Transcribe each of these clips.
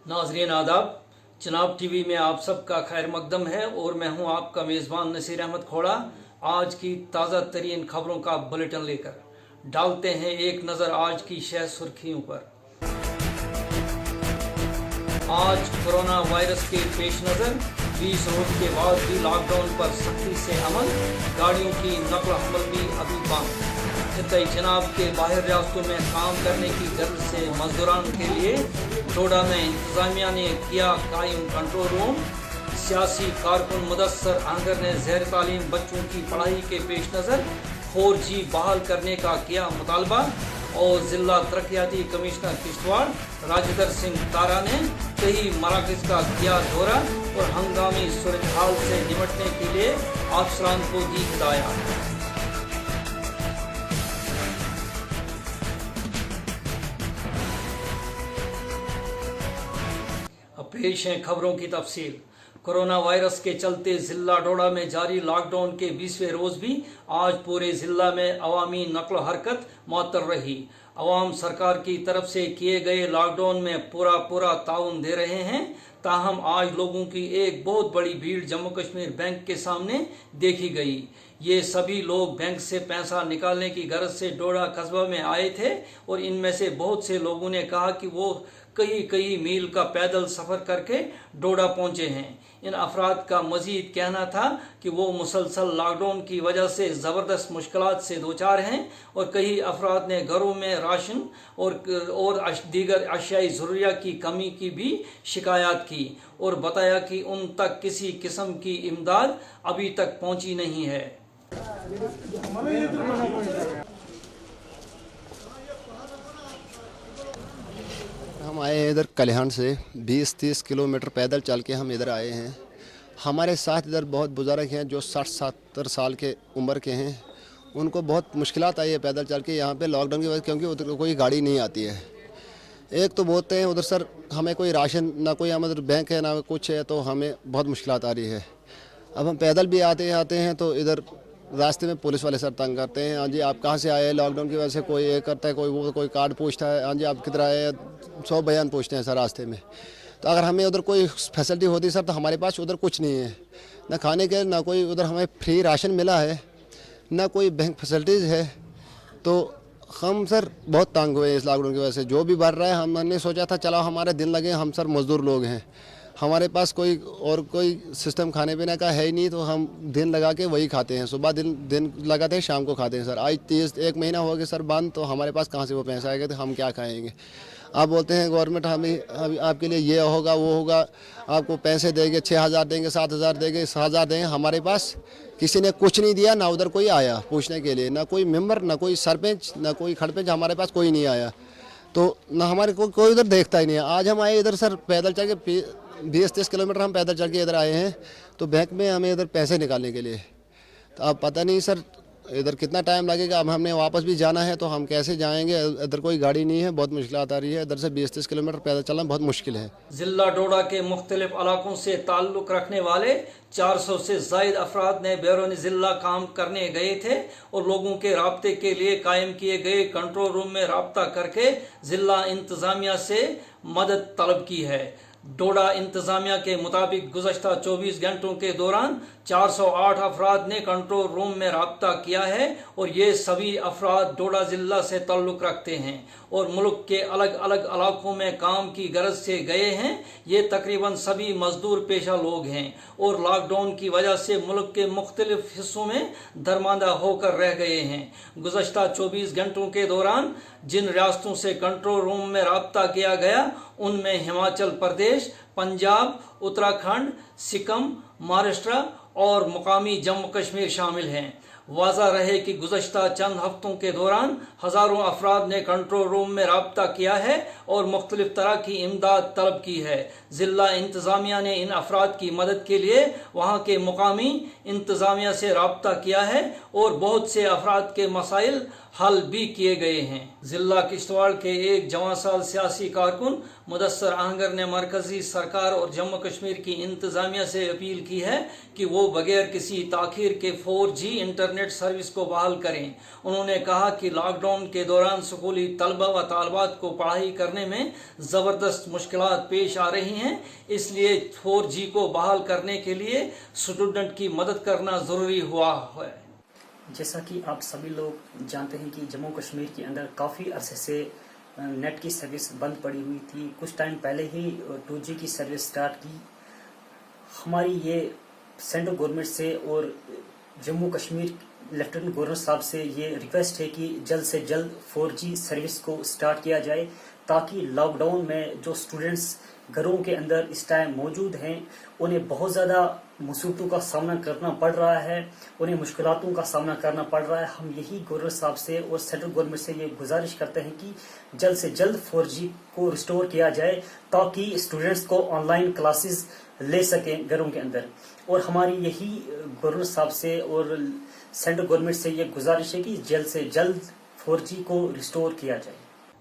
नाजरीन आदाब, चनाब टीवी में आप सबका खैर मकदम है और मैं हूं आपका मेज़बान नसीर अहमद खोड़ा। आज की ताज़ा तरीन खबरों का बुलेटिन लेकर डालते हैं एक नज़र आज की शह सुर्खियों पर। आज कोरोना वायरस के पेश नज़र 20 रोज के बाद भी लॉकडाउन पर सख्ती से अमल, गाड़ियों की नकल हमल भी अभी बंद। खित्ते जनाब के बाहर रियासतों में काम करने की गर्ज से मजदूरान के लिए डोडा में इंतजामिया ने किया कायम कंट्रोल रूम। सियासी कारकुन मुदस्सर आहंगर ने ज़ैर तालीम बच्चों की पढ़ाई के पेश नज़र 4G बहाल करने का किया मुतालबा। और जिला तरक्याती कमिश्नर किश्तवाड़ राजेंद्र सिंह तारा ने कई मराकज़ का किया दौरा और हंगामी सूरत हाल से निपटने के लिए अफसरान को दी हिदायत। पेश हैं खबरों की तफसील। कोरोना वायरस के चलते जिला डोडा में जारी लॉकडाउन के 20वें रोज भी आज पूरे जिला में अवामी नकल हरकत मुअत्तल रही। अवाम सरकार की तरफ से किए गए लॉकडाउन में पूरा ताउन दे रहे हैं। ताहम आज लोगों की एक बहुत बड़ी भीड़ जम्मू कश्मीर बैंक के सामने देखी गई। ये सभी लोग बैंक से पैसा निकालने की गर्ज से डोडा कस्बा में आए थे और इनमें से बहुत से लोगों ने कहा कि वो कई मील का पैदल सफ़र करके डोडा पहुंचे हैं। इन अफराद का मजीद कहना था कि वो मुसलसल लॉकडाउन की वजह से ज़बरदस्त मुश्किलात से दो चार हैं और कई अफराद ने घरों में राशन और दीगर अशियाई ज़रूरिया की कमी की भी शिकायत की और बताया कि उन तक किसी किस्म की इमदाद अभी तक पहुंची नहीं है। हम आए हैं इधर कल्याण से 20-30 किलोमीटर पैदल चल के हम इधर आए हैं। हमारे साथ इधर बहुत बुजुर्ग हैं जो 60-70 साल के उम्र के हैं। उनको बहुत मुश्किलात आई है पैदल चल के यहाँ पे लॉकडाउन की वजह, क्योंकि उधर कोई गाड़ी नहीं आती है। एक तो बोलते हैं उधर सर हमें कोई राशन ना कोई हमारे बैंक है ना कुछ है, तो हमें बहुत मुश्किलात आ रही है। अब हम पैदल भी आते हैं तो इधर रास्ते में पुलिस वाले सर तंग करते हैं। हाँ जी आप कहाँ से आए, लॉकडाउन की वजह से कोई ये करता है, कोई वो कोई कार्ड पूछता है, हाँ जी आप किधर आए, 100 बयान पूछते हैं सर रास्ते में। तो अगर हमें उधर कोई फैसिलिटी होती सर तो हमारे पास उधर कुछ नहीं है, ना खाने के ना कोई उधर हमें फ्री राशन मिला है ना कोई बैंक फैसिलिटीज़ है। तो हम सर बहुत तंग हुए इस लॉकडाउन की वजह से। जो भी बढ़ रहा है हमने सोचा था चलो हमारे दिन लगे, हम सर मज़दूर लोग हैं, हमारे पास कोई सिस्टम खाने पीने का है ही नहीं, तो हम दिन लगा के वही खाते हैं। सुबह दिन लगाते हैं, शाम को खाते हैं सर। आज 1 महीना हो गया सर बंद, तो हमारे पास कहाँ से वो पैसा आएगा, तो हम क्या खाएंगे। आप बोलते हैं गवर्नमेंट हमें आपके लिए ये होगा वो होगा, आपको पैसे देंगे, 6,000 देंगे, 7,000 देंगे, 6,000 देंगे। हमारे पास किसी ने कुछ नहीं दिया, ना उधर कोई आया पूछने के लिए, ना कोई मेम्बर, ना कोई सरपंच, ना कोई खड़पंच, हमारे पास कोई नहीं आया। तो ना हमारे कोई उधर देखता ही नहीं है। आज हम आए इधर सर पैदल चल के 20-30 किलोमीटर हम पैदल चल के इधर आए हैं, तो बैंक में हमें इधर पैसे निकालने के लिए। तो अब पता नहीं सर इधर कितना टाइम लगेगा। अब हमने वापस भी जाना है तो हम कैसे जाएंगे, इधर कोई गाड़ी नहीं है, बहुत मुश्किल आ रही है। इधर से 20-30 किलोमीटर पैदल चलना बहुत मुश्किल है। जिला डोडा के मुख्तलिफ इलाकों से ताल्लुक रखने वाले 400 से ज़ायद अफराद ने बैरून जिला काम करने गए थे और लोगों के राब्ते के लिए कायम किए गए कंट्रोल रूम में राब्ता करके जिला इंतजामिया से मदद तलब की है। डोडा इंतजामिया के मुताबिक गुज़श्ता 24 घंटों के दौरान 408 अफराद ने कंट्रोल रूम में राब्ता किया है और ये सभी अफराद डोडा जिला से ताल्लुक़ रखते हैं और मुल्क के अलग अलग इलाकों में काम की गरज से गए हैं। ये तकरीबन सभी मजदूर पेशा लोग हैं और लॉकडाउन की वजह से मुल्क के मुख्तलिफ हिस्सों में दरमांदा होकर रह गए हैं। गुज़श्ता 24 घंटों के दौरान जिन रियासतों से कंट्रोल रूम में राब्ता किया गया उनमें हिमाचल प्रदेश, पंजाब, उत्तराखंड, सिक्किम, महाराष्ट्र और मुकामी जम्मू कश्मीर शामिल हैं। वाज़ा रहे कि गुज़श्ता चंद हफ्तों के दौरान हज़ारों अफराद ने कंट्रोल रूम में राब्ता किया है और मुख्तलिफ तरह की इमदाद तलब की है। ज़िला इंतज़ामिया ने इन अफराद की मदद के लिए वहाँ के मुकामी इंतज़ामिया से राब्ता किया है और बहुत से अफराद के मसाइल हल भी किए गए हैं। जिला किश्तवाड़ के एक जवान साल सियासी कारकुन मुदस्सर आहंगर ने मरकजी सरकार और जम्मू कश्मीर की इंतजामिया से अपील की है कि वो बगैर किसी ताखीर के 4G इंटरनेट सर्विस को बहाल करें। उन्होंने कहा कि लॉकडाउन के दौरान स्कूली तलबा व तालबात को पढ़ाई करने करने में ज़बरदस्त मुश्किलात पेश आ रही हैं। इसलिए 4G को बहाल करने के लिए स्टूडेंट की मदद करना ज़रूरी हुआ है। जैसा कि आप सभी लोग जानते हैं कि जम्मू कश्मीर के अंदर काफ़ी अरसे से नेट की सर्विस बंद पड़ी हुई थी। कुछ टाइम पहले ही 2G की सर्विस स्टार्ट की। हमारी ये सेंट्रल गवर्नमेंट से और जम्मू कश्मीर लेफ्टिनेंट गवर्नर साहब से ये रिक्वेस्ट है कि जल्द से जल्द 4G सर्विस को स्टार्ट किया जाए, ताकि लॉकडाउन में जो स्टूडेंट्स घरों के अंदर इस टाइम मौजूद हैं उन्हें बहुत ज़्यादा मुसीबतों का सामना करना पड़ रहा है, उन्हें मुश्किलातों का सामना करना पड़ रहा है। हम यही गवर्नर साहब से और सेंट्रल गवर्नमेंट से ये गुजारिश करते हैं कि जल्द से जल्द 4G को रिस्टोर किया जाए, ताकि स्टूडेंट्स को ऑनलाइन क्लासेस ले सकें घरों के अंदर। और हमारी यही गवर्नर साहब से और सेंट्रल गवर्नमेंट से ये गुजारिश है कि जल्द से जल्द 4G को रिस्टोर किया जाए।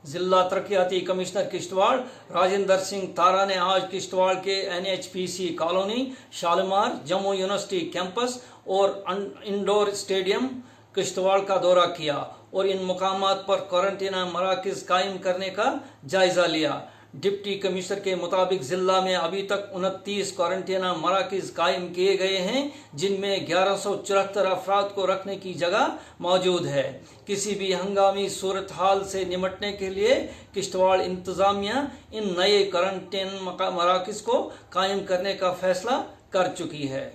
जिला तरक्याती कमिश्नर किश्तवाड़ राजेंद्र सिंह तारा ने आज किश्तवाड़ के NHPC colony, Shalimar, Jammu university campus और इंडोर स्टेडियम किश्तवाड़ का दौरा किया और इन मुकामात पर क्वारंटीन मराकज़ कायम करने का जायजा लिया। डिप्टी कमिश्नर के मुताबिक जिला में अभी तक 29 क्वारंटीन मराकज़ कायम किए गए हैं, जिनमें 1174 अफराद को रखने की जगह मौजूद है। किसी भी हंगामी सूरत हाल से निपटने के लिए किश्तवाड़ इंतजामिया इन नए क्वारंटीन मराकज़ को कायम करने का फैसला कर चुकी है।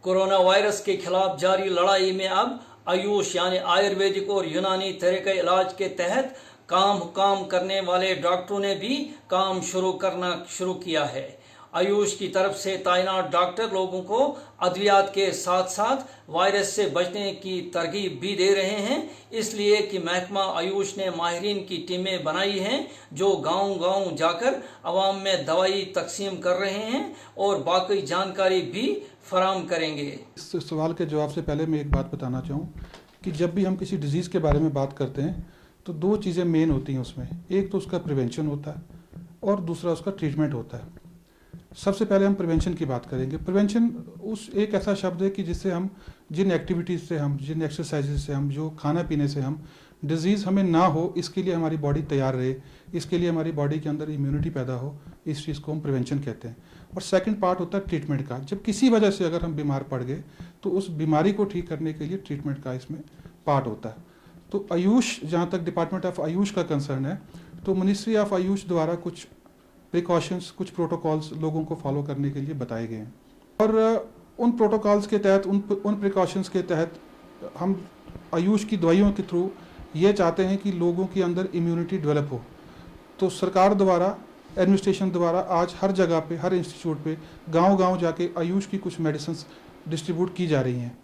कोरोना वायरस के खिलाफ जारी लड़ाई में अब आयुष यानी आयुर्वेदिक और यूनानी तरीके इलाज के तहत काम करने वाले डॉक्टरों ने भी काम शुरू किया है। आयुष की तरफ से तैनात डॉक्टर लोगों को अद्वियात के साथ साथ वायरस से बचने की तरगीब भी दे रहे हैं, इसलिए कि महकमा आयुष ने माहिरीन की टीमें बनाई हैं जो गांव-गांव जाकर आवाम में दवाई तकसीम कर रहे हैं और बाकी जानकारी भी फराहम करेंगे। इस सवाल के जवाब से पहले मैं एक बात बताना चाहूँ कि जब भी हम किसी डिजीज़ के बारे में बात करते हैं तो दो चीज़ें मेन होती हैं उसमें। एक तो उसका प्रिवेंशन होता है और दूसरा उसका ट्रीटमेंट होता है। सबसे पहले हम प्रिवेंशन की बात करेंगे। प्रिवेंशन उस एक ऐसा शब्द है कि जिससे हम जिन एक्टिविटीज़ से हम जिन एक्सरसाइजेज से हम जो खाना पीने से हम डिज़ीज़ हमें ना हो, इसके लिए हमारी बॉडी तैयार रहे, इसके लिए हमारी बॉडी के अंदर इम्यूनिटी पैदा हो, इस चीज़ को हम प्रिवेंशन कहते हैं। और सेकंड पार्ट होता है ट्रीटमेंट का। जब किसी वजह से अगर हम बीमार पड़ गए तो उस बीमारी को ठीक करने के लिए ट्रीटमेंट का इसमें पार्ट होता है। तो आयुष, जहाँ तक डिपार्टमेंट ऑफ आयुष का कंसर्न है, तो मिनिस्ट्री ऑफ आयुष द्वारा कुछ प्रिकॉशंस, कुछ प्रोटोकॉल्स लोगों को फॉलो करने के लिए बताए गए हैं और उन प्रोटोकॉल्स के तहत, उन प्रिकॉशंस के तहत हम आयुष की दवाइयों के थ्रू ये चाहते हैं कि लोगों के अंदर इम्यूनिटी डेवलप हो। तो सरकार द्वारा, एडमिनिस्ट्रेशन द्वारा आज हर जगह पे, हर इंस्टीट्यूट पे गांव-गांव जाके आयुष की कुछ मेडिसिन्स डिस्ट्रीब्यूट की जा रही हैं,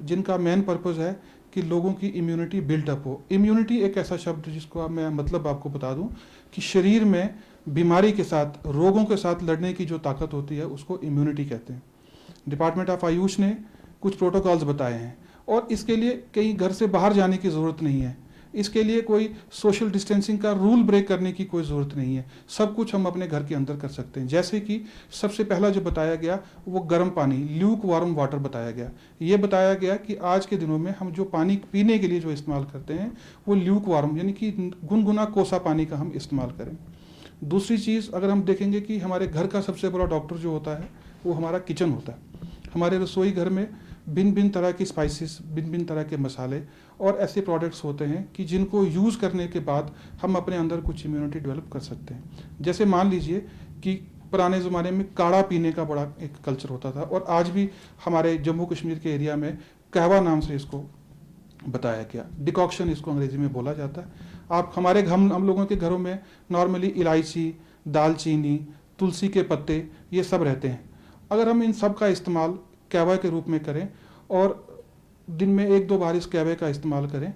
जिनका मेन पर्पज़ है कि लोगों की इम्यूनिटी बिल्डअप हो। इम्यूनिटी एक ऐसा शब्द जिसको मैं मतलब आपको बता दूं कि शरीर में बीमारी के साथ, रोगों के साथ लड़ने की जो ताकत होती है उसको इम्यूनिटी कहते हैं। डिपार्टमेंट ऑफ आयुष ने कुछ प्रोटोकॉल्स बताए हैं और इसके लिए कहीं घर से बाहर जाने की ज़रूरत नहीं है, इसके लिए कोई सोशल डिस्टेंसिंग का रूल ब्रेक करने की कोई ज़रूरत नहीं है। सब कुछ हम अपने घर के अंदर कर सकते हैं। जैसे कि सबसे पहला जो बताया गया वो गर्म पानी, ल्यूक वार्म वाटर बताया गया। ये बताया गया कि आज के दिनों में हम जो पानी पीने के लिए जो इस्तेमाल करते हैं वो ल्यूक वार्म यानी कि गुनगुना कोसा पानी का हम इस्तेमाल करें। दूसरी चीज़, अगर हम देखेंगे कि हमारे घर का सबसे बड़ा डॉक्टर जो होता है वो हमारा किचन होता है। हमारे रसोई घर में भिन्न भिन्न तरह की स्पाइसेस, भिन्न भिन्न तरह के मसाले और ऐसे प्रोडक्ट्स होते हैं कि जिनको यूज़ करने के बाद हम अपने अंदर कुछ इम्यूनिटी डेवलप कर सकते हैं। जैसे मान लीजिए कि पुराने ज़माने में काढ़ा पीने का बड़ा एक कल्चर होता था और आज भी हमारे जम्मू कश्मीर के एरिया में कहवा नाम से इसको बताया गया। डिकॉक्शन इसको अंग्रेज़ी में बोला जाता है। हम लोगों के घरों में नॉर्मली इलायची, दालचीनी, तुलसी के पत्ते ये सब रहते हैं। अगर हम इन सब का इस्तेमाल कहवा के रूप में करें और दिन में 1-2 बार इस कहवे का इस्तेमाल करें,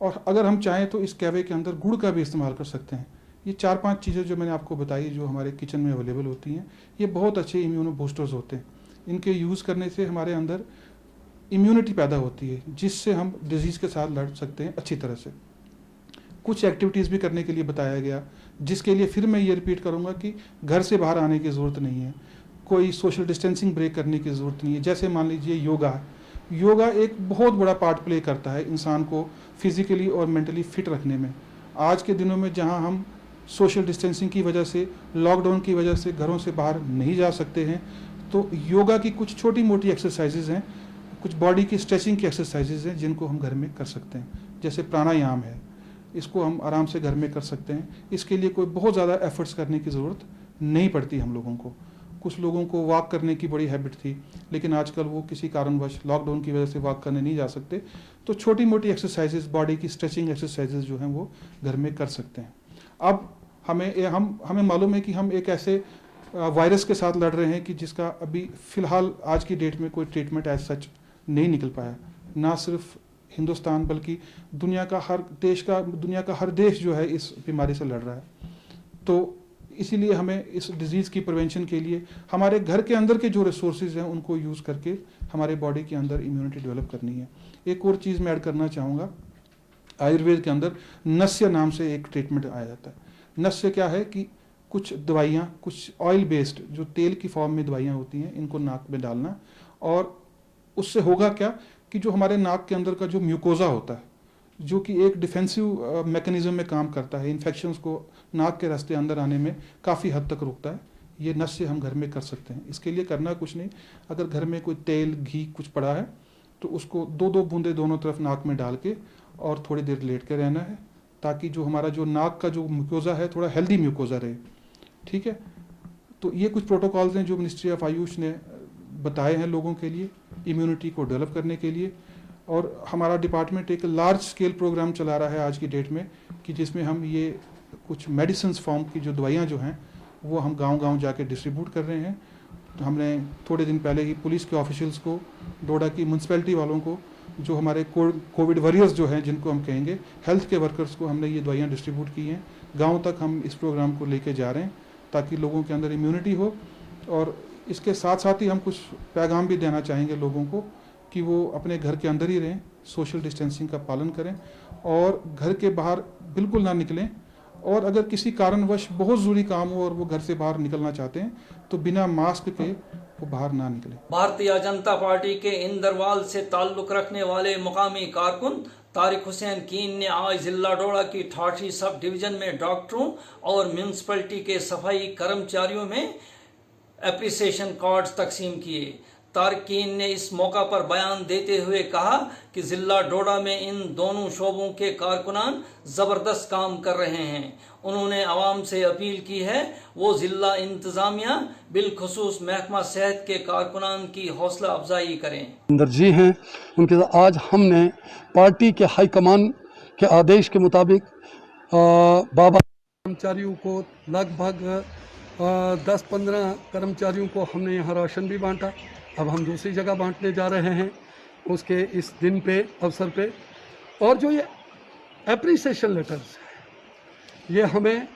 और अगर हम चाहें तो इस कहवे के अंदर गुड़ का भी इस्तेमाल कर सकते हैं। ये 4-5 चीज़ें जो मैंने आपको बताई जो हमारे किचन में अवेलेबल होती हैं, ये बहुत अच्छे इम्यूनो बूस्टर्स होते हैं। इनके यूज़ करने से हमारे अंदर इम्यूनिटी पैदा होती है, जिससे हम डिजीज़ के साथ लड़ सकते हैं अच्छी तरह से। कुछ एक्टिविटीज़ भी करने के लिए बताया गया, जिसके लिए फिर मैं ये रिपीट करूँगा कि घर से बाहर आने की ज़रूरत नहीं है, कोई सोशल डिस्टेंसिंग ब्रेक करने की ज़रूरत नहीं है। जैसे मान लीजिए योगा एक बहुत बड़ा पार्ट प्ले करता है इंसान को फिज़िकली और मेंटली फिट रखने में। आज के दिनों में जहाँ हम सोशल डिस्टेंसिंग की वजह से, लॉकडाउन की वजह से घरों से बाहर नहीं जा सकते हैं, तो योगा की कुछ छोटी मोटी एक्सरसाइजेज हैं, कुछ बॉडी की स्ट्रेचिंग की एक्सरसाइजेज हैं जिनको हम घर में कर सकते हैं। जैसे प्राणायाम है, इसको हम आराम से घर में कर सकते हैं। इसके लिए कोई बहुत ज़्यादा एफर्ट्स करने की ज़रूरत नहीं पड़ती हम लोगों को। कुछ लोगों को वॉक करने की बड़ी हैबिट थी, लेकिन आजकल वो किसी कारणवश लॉकडाउन की वजह से वॉक करने नहीं जा सकते, तो छोटी मोटी एक्सरसाइजेज, बॉडी की स्ट्रेचिंग एक्सरसाइजेज जो हैं वो घर में कर सकते हैं। अब हमें मालूम है कि हम एक ऐसे वायरस के साथ लड़ रहे हैं कि जिसका अभी फ़िलहाल आज की डेट में कोई ट्रीटमेंट एज सच नहीं निकल पाया। ना सिर्फ हिंदुस्तान बल्कि दुनिया का हर देश जो है इस बीमारी से लड़ रहा है। तो इसीलिए हमें इस डिज़ीज़ की प्रिवेंशन के लिए हमारे घर के अंदर के जो रिसोर्सेज हैं उनको यूज़ करके हमारे बॉडी के अंदर इम्यूनिटी डेवलप करनी है। एक और चीज़ मैं ऐड करना चाहूँगा, आयुर्वेद के अंदर नस्य नाम से एक ट्रीटमेंट आया जाता है। नस्य क्या है कि कुछ दवाइयाँ, कुछ ऑयल बेस्ड जो तेल की फॉर्म में दवाइयाँ होती हैं, इनको नाक में डालना, और उससे होगा क्या कि जो हमारे नाक के अंदर का जो म्यूकोजा होता है, जो कि एक डिफेंसिव मैकेनिज्म में काम करता है, इन्फेक्शंस को नाक के रास्ते अंदर आने में काफ़ी हद तक रोकता है, ये नस्य हम घर में कर सकते हैं। इसके लिए करना कुछ नहीं, अगर घर में कोई तेल घी कुछ पड़ा है तो उसको 2-2 बूंदे दोनों तरफ नाक में डाल के और थोड़ी देर लेट के रहना है, ताकि जो हमारा जो नाक का जो म्यूकोजा है थोड़ा हेल्दी म्यूकोजा रहे। ठीक है, तो ये कुछ प्रोटोकॉल्स हैं जो मिनिस्ट्री ऑफ आयुष ने बताए हैं लोगों के लिए इम्यूनिटी को डेवलप करने के लिए। और हमारा डिपार्टमेंट एक लार्ज स्केल प्रोग्राम चला रहा है आज की डेट में, कि जिसमें हम ये कुछ मेडिसिन फॉर्म की जो दवाइयाँ जो हैं वो हम गांव-गांव जाके डिस्ट्रीब्यूट कर रहे हैं। तो हमने थोड़े दिन पहले ही पुलिस के ऑफिशियल्स को, डोडा की म्यूनसिपैलिटी वालों को, जो हमारे कोविड वॉरियर्स जो हैं जिनको हम कहेंगे, हेल्थ के वर्कर्स को हमने ये दवाइयाँ डिस्ट्रीब्यूट की हैं। गाँव तक हम इस प्रोग्राम को लेके जा रहे हैं ताकि लोगों के अंदर इम्यूनिटी हो। और इसके साथ साथ ही हम कुछ पैगाम भी देना चाहेंगे लोगों को कि वो अपने घर के अंदर ही रहें, सोशल डिस्टेंसिंग का पालन करें और घर के बाहर बिल्कुल ना निकलें। और अगर किसी कारणवश बहुत ज़रूरी काम हो और वो घर से बाहर निकलना चाहते हैं तो बिना मास्क के वो बाहर ना निकलें। भारतीय जनता पार्टी के इंदरवाल से ताल्लुक रखने वाले मुकामी कारकुन तारिक हुसैन कीन ने आज जिला डोडा की ठाठी सब डिवीजन में डॉक्टरों और म्यूनसिपैलिटी के सफाई कर्मचारियों में एप्रिसिएशन कार्ड्स तकसीम किए। तारकीन ने इस मौका पर बयान देते हुए कहा कि जिला डोडा में इन दोनों शोबों के कारकुनान ज़बरदस्त काम कर रहे हैं। उन्होंने आवाम से अपील की है वो जिला इंतज़ामिया बिलखुसूस महकमा सेहत के कारकुनान की हौसला अफजाई करें। अंदर जी हैं, उनके साथ आज हमने पार्टी के हाईकमान के आदेश के मुताबिक बाबा कर्मचारियों को लगभग 10-15 कर्मचारियों को हमने यहाँ राशन भी बांटा। अब हम दूसरी जगह बांटने जा रहे हैं उसके इस दिन पे, अवसर पे। और जो ये एप्रिसिएशन लेटर्स ये हमें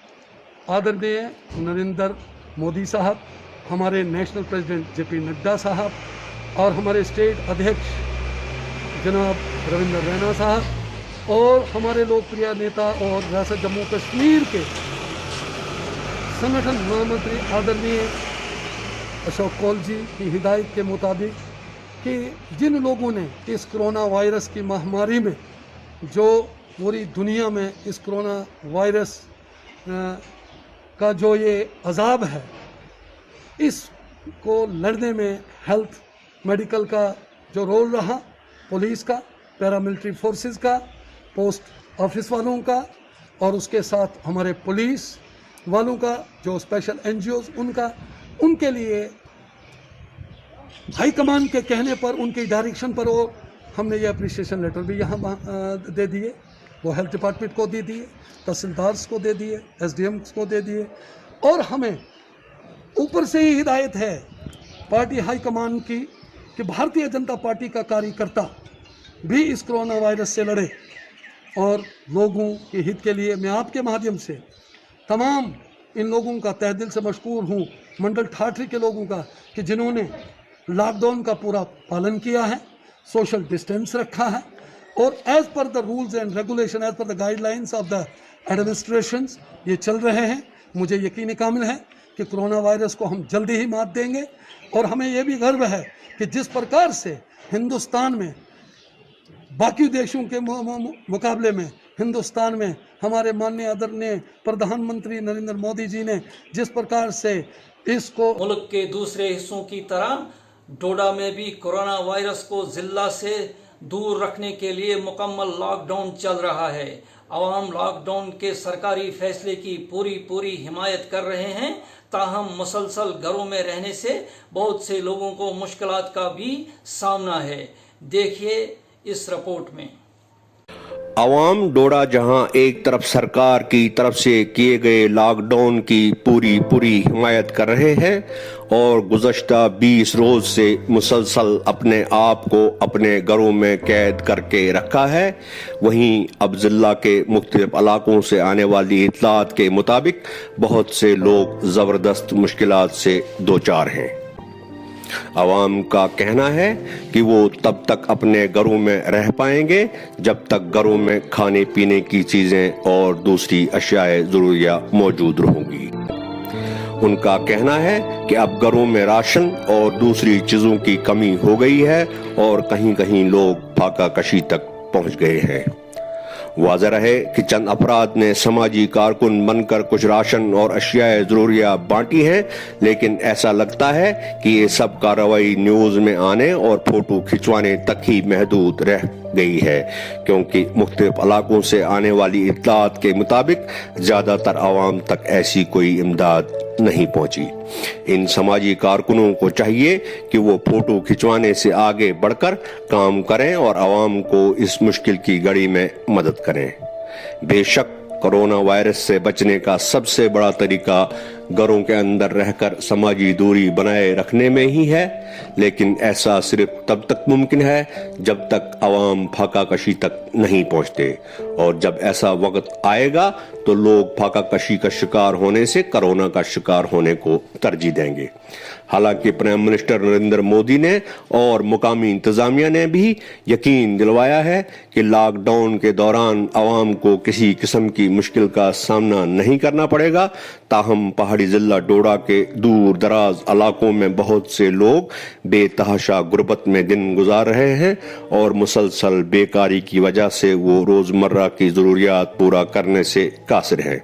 आदरणीय नरेंद्र मोदी साहब, हमारे नेशनल प्रेसिडेंट जेपी नड्डा साहब और हमारे स्टेट अध्यक्ष जनाब रविंद्र रैना साहब और हमारे लोकप्रिय नेता और रियासत जम्मू कश्मीर के संगठन महामंत्री आदरणीय अशोक कौल जी की हिदायत के मुताबिक कि जिन लोगों ने इस कोरोना वायरस की महामारी में, जो पूरी दुनिया में इस कोरोना वायरस का जो ये अजाब है, इसको लड़ने में हेल्थ मेडिकल का जो रोल रहा, पुलिस का, पैरामिलिट्री फोर्सेस का, पोस्ट ऑफिस वालों का और उसके साथ हमारे पुलिस वालों का, जो स्पेशल एनजीओज उनका, उनके लिए हाईकमान के कहने पर, उनकी डायरेक्शन पर वो हमने ये अप्रिसिएशन लेटर भी यहाँ दे दिए। वो हेल्थ डिपार्टमेंट को दे दिए, तहसीलदार्स को दे दिए, एसडीएम्स को दे दिए। और हमें ऊपर से ही हिदायत है पार्टी हाईकमान की कि भारतीय जनता पार्टी का कार्यकर्ता भी इस कोरोना वायरस से लड़े। और लोगों के हित के लिए मैं आपके माध्यम से तमाम इन लोगों का तहे दिल से मशकूर हूँ, मंडल ठाठरी के लोगों का, कि जिन्होंने लॉकडाउन का पूरा पालन किया है, सोशल डिस्टेंस रखा है और as per the rules and regulation, as per the guidelines of the administrations ये चल रहे हैं। मुझे यकीन कामिल है कि कोरोना वायरस को हम जल्दी ही मात देंगे। और हमें यह भी गर्व है कि जिस प्रकार से हिंदुस्तान में बाकी देशों के मुकाबले में हिंदुस्तान में हमारे माननीय आदरणीय प्रधानमंत्री नरेंद्र मोदी जी ने जिस प्रकार से इसको मुल्क के दूसरे हिस्सों की तरह डोडा में भी कोरोना वायरस को जिला से दूर रखने के लिए मुकम्मल लॉकडाउन चल रहा है। अवाम लॉकडाउन के सरकारी फैसले की पूरी हिमायत कर रहे हैं। ताहम मुसलसल घरों में रहने से बहुत से लोगों को मुश्किलात का भी सामना है। देखिए इस रिपोर्ट में। अवाम डोडा जहां एक तरफ सरकार की तरफ से किए गए लॉकडाउन की पूरी हिमायत कर रहे हैं और गुज़श्ता 20 रोज से मुसलसल अपने आप को अपने घरों में कैद करके रखा है, वहीं अब जिला के मुख्तलिफ इलाकों से आने वाली इत्तलात के मुताबिक बहुत से लोग ज़बरदस्त मुश्किलात से दो चार हैं। अवाम का कहना है कि वो तब तक अपने घरों में रह पाएंगे जब तक घरों में खाने पीने की चीजें और दूसरी अशियाए ज़रूरिया मौजूद रहेंगी। उनका कहना है कि अब घरों में राशन और दूसरी चीजों की कमी हो गई है और कहीं कहीं लोग फाका कशी तक पहुंच गए हैं। वाज़ेह रहे कि चंद अफराद ने समाजी कारकुन बनकर कुछ राशन और अशियाए ज़रूरिया बांटी हैं, लेकिन ऐसा लगता है कि ये सब कार्रवाई न्यूज़ में आने और फोटो खिंचवाने तक ही महदूद रह गई है, क्योंकि मुख्तलिफ इलाकों से आने वाली इत्तलात के मुताबिक ज़्यादातर आवाम तक ऐसी कोई इमदाद नहीं पहुंची। इन समाजी कारकुनों को चाहिए कि वो फोटो खिंचवाने से आगे बढ़कर काम करें और आवाम को इस मुश्किल की घड़ी में मदद करें। बेशक कोरोना वायरस से बचने का सबसे बड़ा तरीका घरों के अंदर रहकर समाजी दूरी बनाए रखने में ही है, लेकिन ऐसा सिर्फ तब तक मुमकिन है जब तक आवाम फाका कशी तक नहीं पहुंचते, और जब ऐसा वक्त आएगा तो लोग फाका कशी का शिकार होने से कोरोना का शिकार होने को तरजीह देंगे। हालांकि प्राइम मिनिस्टर नरेंद्र मोदी ने और मुकामी इंतजामिया ने भी यकीन दिलवाया है कि लॉकडाउन के दौरान आवाम को किसी किस्म की मुश्किल का सामना नहीं करना पड़ेगा। ताहम पहाड़ी जिला डोडा के दूर दराज इलाकों में बहुत से लोग बेतहाशा गुर्बत में दिन गुजार रहे हैं और मुसलसल बेकारी की वजह से वो रोजमर्रा की जरूरियात पूरा करने से कासिर हैं।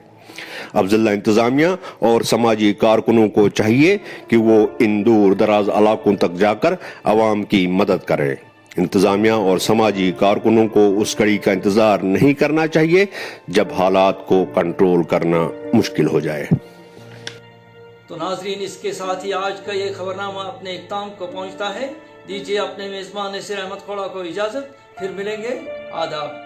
अब जिला इंतजामिया और समाजी कारकुनों को चाहिए कि वो इन दूर दराज इलाकों तक जाकर आवाम की मदद करें। इंतजामिया और समाजी कारकुनों को उस घड़ी का इंतजार नहीं करना चाहिए जब हालात को कंट्रोल करना मुश्किल हो जाए। तो नाजरीन, इसके साथ ही आज का ये खबरनामा अपने इख्ताम को पहुंचता है। दीजिए अपने मेजबान नसीर अहमद खोड़ा को इजाजत, फिर मिलेंगे। आदाब।